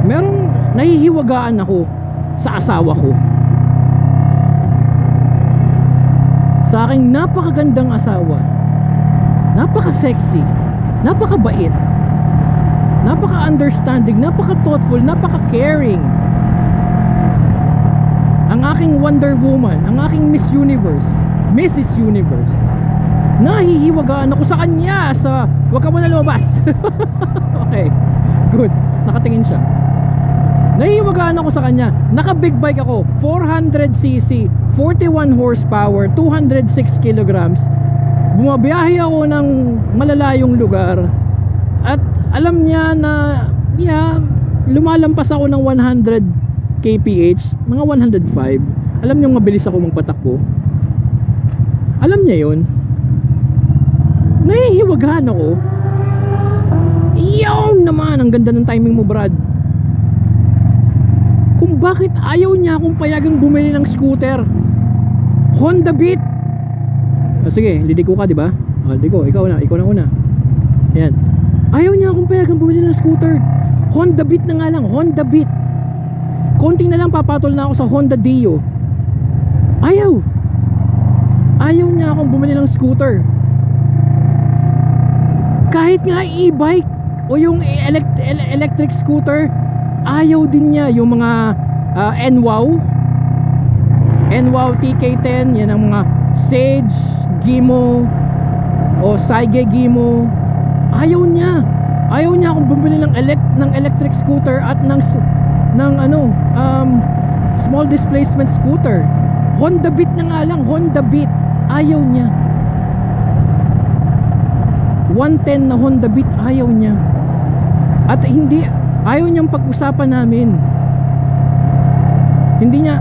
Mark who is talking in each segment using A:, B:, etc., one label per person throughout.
A: merong nahihiwagaan ako sa asawa ko, sa aking napakagandang asawa, napaka-sexy, napakabait, napaka-understanding, napaka-thoughtful, napaka-caring. Ang aking Wonder Woman, ang aking Miss Universe, Mrs. Universe. Nahihiwagaan ako sa kanya sa... Huwag ka muna lumabas. Okay, good. Nakatingin siya. Nahihiwagaan ako sa kanya. Naka big bike ako, 400cc, 41 horsepower, 206 kilograms. Bumabiyahe ako ng malalayong lugar. At alam niya na lumalampas ako ng 100 kph, mga 105. Alam niya mabilis ako magpatakbo. Alam niya yun. Nahihiwagaan ako. Iyon naman, ang ganda ng timing mo, Brad. Kung bakit ayaw niya akong payagang bumili ng scooter. Honda Beat. Sige, liliko ka, di ba? Liliko, ikaw na una. Ayan. Ayaw niya akong payagang bumili ng scooter. Honda Beat na nga lang, Honda Beat. Konti na lang papatol na ako sa Honda Dio. Ayaw niya akong bumili ng scooter. Kahit nga e-bike o yung electric scooter, ayaw din niya. Yung mga NWOW TK10, yan ang mga Sage, Gimo o Saige Gimo. Ayaw niya akong bumili ng electric scooter at ng small displacement scooter. Honda Beat na nga lang, Honda Beat. Ayaw niya. 110 na Honda Beat, ayaw niya. At ayaw niyang pag-usapan namin.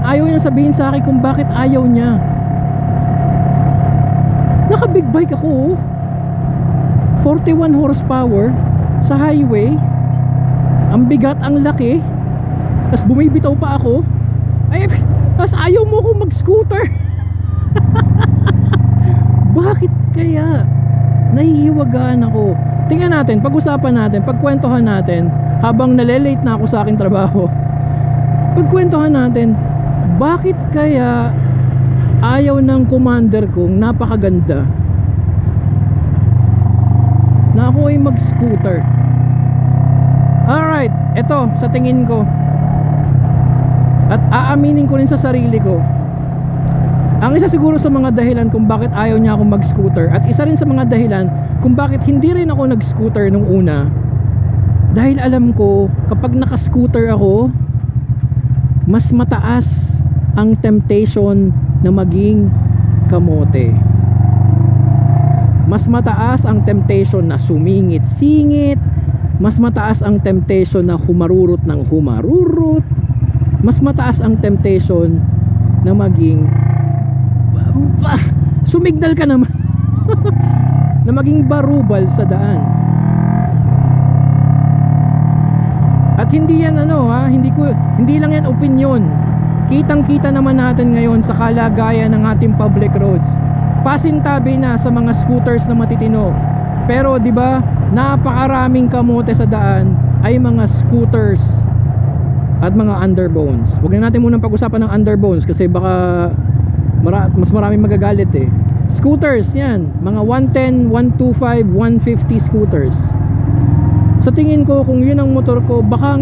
A: Ayaw niya sabihin sa akin kung bakit ayaw niya. Naka big bike ako, 41 horsepower sa highway. Ang bigat, ang laki. Tapos bumibitaw pa ako. Tapos ayaw mo akong mag-scooter. Bakit kaya? Nahihiwagaan ako. Tingnan natin, pag-usapan natin, pagkwentuhan natin habang nalelate na ako sa aking trabaho. Pagkwentuhan natin, bakit kaya ayaw ng commander kong napakaganda na ako ay mag-scooter? Alright, eto sa tingin ko, at aaminin ko rin sa sarili ko, ang isa siguro sa mga dahilan kung bakit ayaw niya akong mag-scooter, at isa rin sa mga dahilan kung bakit hindi rin ako nag-scooter nung una, dahil alam ko kapag naka-scooter ako, mas mataas ang temptation na maging kamote. Mas mataas ang temptation na sumingit-singit. Mas mataas ang temptation na humarurot ng humarurot. Mas mataas ang temptation na maging sumignal ka naman. Na maging barubal sa daan. At hindi yan hindi lang yan opinion. Kitang-kita naman natin ngayon sa kalagayan ng ating public roads. Pasintabi na sa mga scooters na matitino. Pero 'di ba, napakaraming kamote sa daan ay mga scooters at mga underbones. Huwag na natin munang pag-usapan ng underbones kasi baka mas maraming magagalit eh. Scooters, yan, mga 110, 125, 150 scooters. Sa tingin ko, kung yun ang motor ko, baka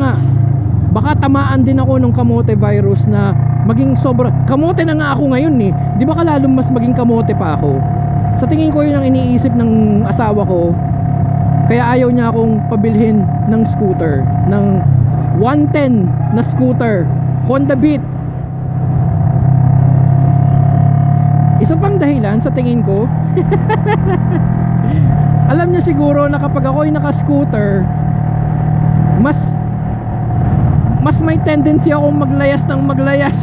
A: tamaan din ako ng kamote virus na maging sobra. Kamote na nga ako ngayon eh. Di ba lalong mas maging kamote pa ako? Sa tingin ko, yun ang iniisip ng asawa ko. Kaya ayaw niya akong pabilhin ng scooter, ng 110 na scooter, Honda Beat. Isa pang dahilan sa tingin ko, alam niya siguro na kapag ako'y naka-scooter, mas may tendency akong maglayas ng maglayas.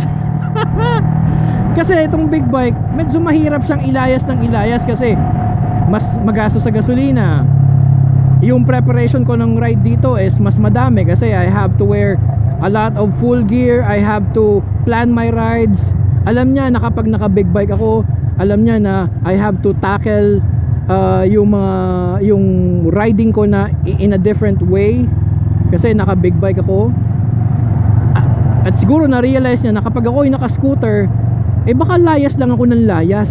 A: Kasi itong big bike, medyo mahirap siyang ilayas ng ilayas kasi mas magastos sa gasolina. Yung preparation ko ng ride dito is mas madami kasi I have to wear a lot of full gear. I have to plan my rides. Alam niya na kapag naka big bike ako, alam niya na I have to tackle yung riding ko na in a different way kasi naka big bike ako. At siguro na-realize niya na kapag ako ay naka-scooter, eh baka layas lang ako ng layas.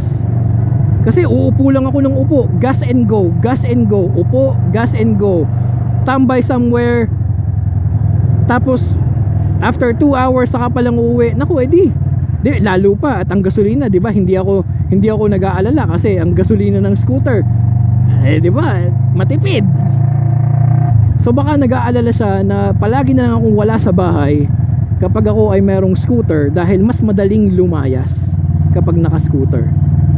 A: Kasi uupo lang ako ng upo, gas and go, gas and go, upo, gas and go, tambay somewhere. Tapos after 2 hours saka pa lang uuwi. Naku, edi lalo pa. At ang gasolina, di ba, hindi ako nag-aalala kasi ang gasolina ng scooter, di ba, matipid. So baka nag-aalala siya na palagi na lang akong wala sa bahay kapag ako ay merong scooter, dahil mas madaling lumayas kapag naka-scooter.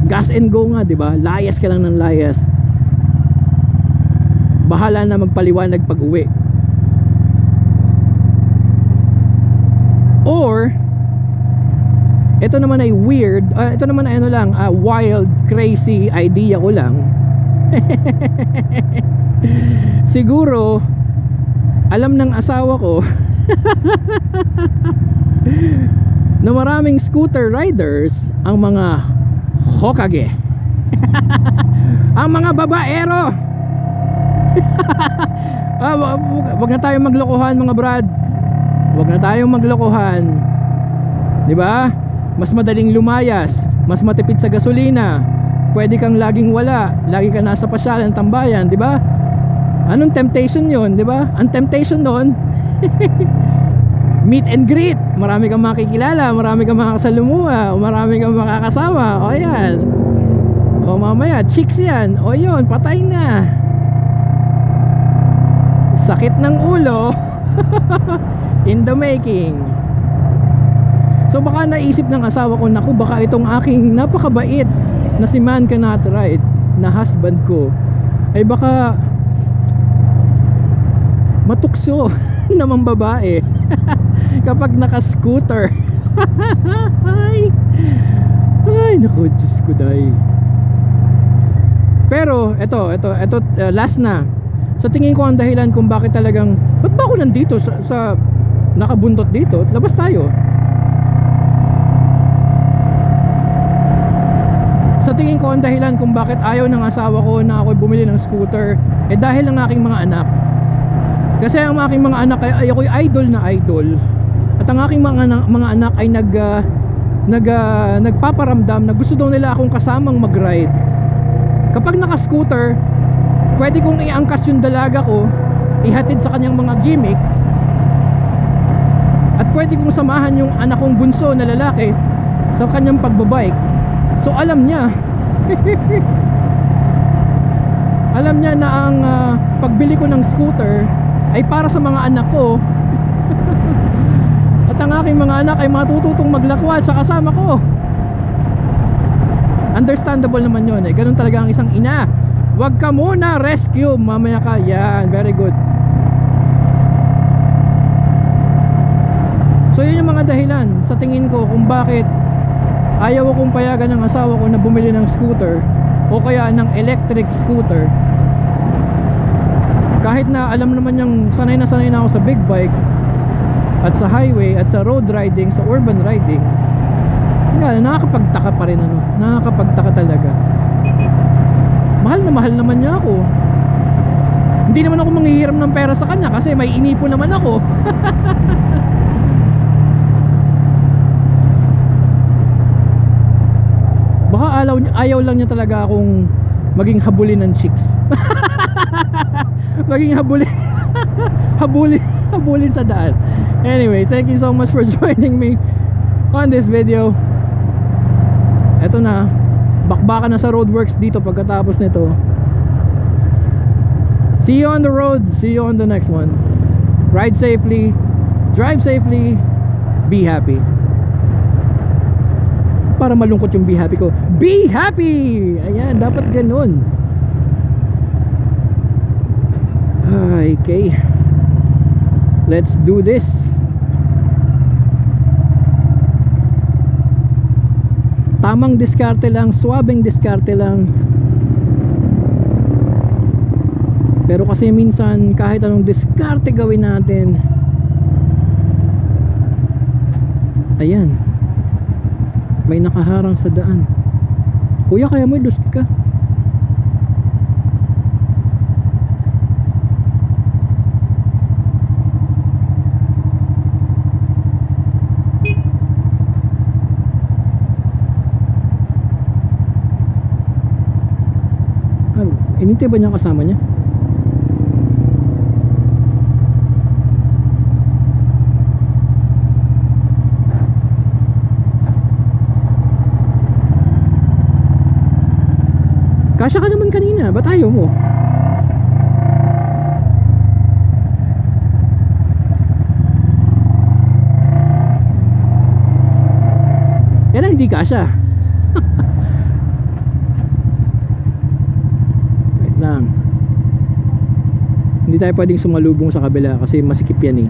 A: Gas and go nga, di ba? Layas ka lang ng layas. Bahala na magpaliwanag pag uwi. Or ito naman ay weird, ito naman ay ano lang, wild, crazy idea ko lang. Siguro alam ng asawa ko na maraming scooter riders ang mga Hokage. Ang mga babaero. Wag na tayong maglokohan mga brad. Wag na tayong maglokohan. 'Di ba? Mas madaling lumayas, mas matipid sa gasolina. Pwede kang laging wala, lagi ka nasa pasyalan, tambayan, 'di ba? Anong temptation 'yon, 'di ba? Ang temptation noon meet and greet. Marami kang makikilala, marami kang makakasalumuha, marami kang makakasama. O yan. O mamaya, chicks yan. O yun, patay na. Sakit ng ulo in the making. So baka naisip ng asawa ko, naku, baka itong aking napakabait na si Man Cannot Ride na husband ko ay baka matukso naman babae kapag naka-scooter. Ay naku, Diyos ko dahi. Pero ito last na. Sa tingin ko ang dahilan kung bakit talagang, ba't ba ako nandito sa nakabuntot dito? Labas tayo. Sa tingin ko ang dahilan kung bakit ayaw ng asawa ko na ako bumili ng scooter, eh dahil ng aking mga anak. Kasi ang aking mga anak ay ako'y idol na idol. At ang aking mga anak ay nagpaparamdam na gusto daw nila akong kasamang mag-ride. Kapag naka-scooter, pwede kong iangkas yung dalaga ko, ihatid sa kanyang mga gimmick, at pwede kong samahan yung anak kong bunso na lalaki sa kanyang pagbabike. So alam niya alam niya na ang pagbili ko ng scooter ay para sa mga anak ko. At ang aking mga anak ay matututong maglakwat sa kasama ko. Understandable naman yun eh. Ganun talaga ang isang ina. Wag ka muna, rescue, mamaya ka. Yan, very good. So yun yung mga dahilan sa tingin ko kung bakit ayaw akong payagan ng asawa ko na bumili ng scooter o kaya ng electric scooter. Kahit na alam naman niyang sanay na ako sa big bike at sa highway at sa road riding, sa urban riding, nakakapagtaka pa rin ano. Nakakapagtaka talaga. Mahal naman niya ako. Hindi naman ako manghihiram ng pera sa kanya kasi may inipon naman ako. Baka ayaw lang niya talaga akong maging habulin ng chicks. Maging habulin sa daan. Anyway, thank you so much for joining me on this video. Eto na, bakbakan na sa roadworks dito pagkatapos nito. See you on the road. See you on the next one. Ride safely, drive safely, be happy. Para malungkot yung be happy ko. Be happy! Ayan, dapat ganun. Okay, let's do this. Tamang diskarte lang, swabing diskarte lang. Pero kasi minsan kahit anong diskarte gawin natin, ayan, may nakaharang sa daan. Kuya, kaya mo lust ka? Inintay ba niya kasama niya? Kasya ka naman kanina, ba't ayaw mo? Yan lang, hindi kasya. Wait lang. Hindi tayo pwedeng sumalubong sa kabila kasi masikip yan eh.